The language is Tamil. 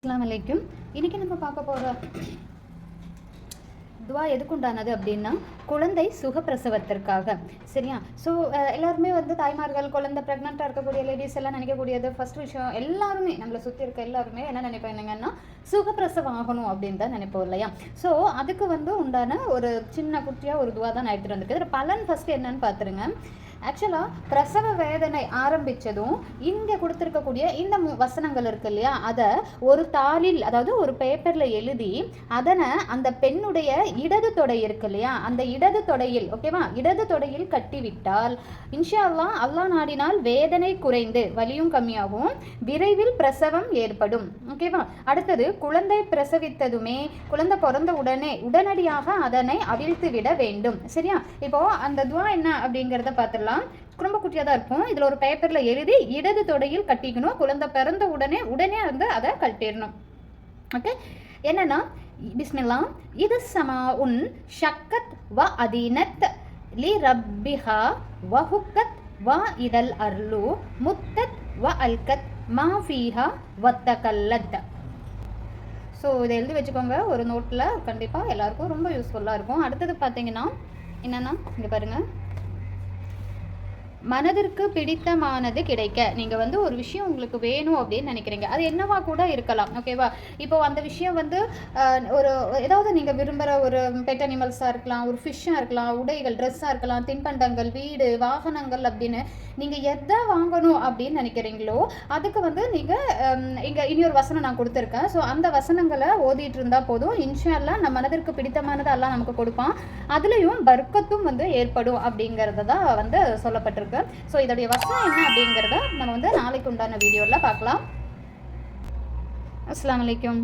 அஸ்ஸலாமு அலைக்கும். இன்றைக்கி நம்ம பார்க்க போகிற துவா எதுக்குண்டானது அப்படின்னா குழந்தை சுகப்பிரசவத்திற்காக. சரியா? ஸோ எல்லாருமே தாய்மார்கள், குழந்தை ப்ரெக்னெண்ட்டாக இருக்கக்கூடிய லேடிஸ் எல்லாம் நினைக்கக்கூடியது ஃபஸ்ட் விஷயம், எல்லாருமே நம்மளை சுற்றி இருக்க எல்லாருமே என்ன நினைப்பாங்கன்னா சுகப்பிரசவம் ஆகணும் அப்படின்னு தான் நினைப்போம் இல்லையா? ஸோ அதுக்கு உண்டான ஒரு சின்ன குட்டியாக ஒரு துவா தான் நான் எடுத்துகிட்டு வந்திருக்கேன். இதில் பலன் ஃபஸ்ட்டு என்னன்னு பார்த்துருங்க. ஆக்சுவலாக பிரசவ வேதனை ஆரம்பித்ததும் இங்கே கொடுத்துருக்கக்கூடிய இந்த வசனங்கள் இருக்கு இல்லையா, அதை ஒரு தாளில், அதாவது ஒரு பேப்பரில் எழுதி அதனை அந்த பெண்ணுடைய இடது தொடை இருக்கு இல்லையா, அந்த இடது தொடையில், ஓகேவா, இடது தொடையில் கட்டிவிட்டால் இன்ஷா அல்லாஹ், அல்லாஹ் நாடினால் வேதனை குறைந்து வலியும் கம்மியாகும், விரைவில் பிரசவம் ஏற்படும். ஓகேவா? அடுத்தது குழந்தை பிரசவித்ததுமே, குழந்தை பிறந்த உடனடியாக அதனை அவிழ்த்து விட வேண்டும். சரியா? இப்போ அந்த துவா என்ன அப்படிங்கிறத பார்த்துடலாம். ரொம்ப குட்டியாக தான் இருக்கும். இதில் ஒரு பேப்பரில் எழுதி இடது தொடையில் கட்டிக்கணும். குழந்தை பிறந்த உடனே அதை கட்டிடணும். ஓகே, என்னன்னா பிஸ்மில்லா, இது சமாஉன் ஷக்கத் வ அதீனத் லி ரப்பிஹா வ ஹுக்கத் வ இதல் அர்லு முத்தத் வ அல்கத் மா ஃபீஹா வத்தகல்லத். ஸோ இதை எழுதி வச்சுக்கோங்க ஒரு நோட்டில். கண்டிப்பாக எல்லாருக்கும் ரொம்ப யூஸ்ஃபுல்லாக இருக்கும். அடுத்தது பார்த்தீங்கன்னா என்னென்னா, இங்கே பாருங்கள், மனதிற்கு பிடித்தமானது கிடைக்க. நீங்கள் ஒரு விஷயம் உங்களுக்கு வேணும் அப்படின்னு நினைக்கிறீங்க, அது என்னவா கூட இருக்கலாம். ஓகேவா? இப்போ அந்த விஷயம் ஒரு ஏதாவது நீங்கள் விரும்புகிற ஒரு பெட் அனிமல்ஸாக இருக்கலாம், ஒரு ஃபிஷ்ஷாக இருக்கலாம், உடைகள், ட்ரெஸ்ஸாக இருக்கலாம், தின்பண்டங்கள், வீடு, வாகனங்கள் அப்படின்னு நீங்கள் எதை வாங்கணும் அப்படின்னு நினைக்கிறீங்களோ அதுக்கு நீங்கள் இங்கே இனி ஒரு வசனம் நான் கொடுத்துருக்கேன். ஸோ அந்த வசனங்களை ஓதிட்டு இருந்தால் போதும். இன்ஷா அல்லாஹ் நம்ம மனதிற்கு பிடித்தமானது எல்லாம் நமக்கு கொடுப்பான். அதுலேயும் பர்க்கத்தும் ஏற்படும் அப்படிங்கிறத தான் சொல்லப்பட்டிருக்கு. ஸோ இதோடைய வசனம் என்ன அப்படிங்கிறத நம்ம நாளைக்கு உண்டான வீடியோவில் பார்க்கலாம். அஸ்ஸலாமு அலைக்கும்.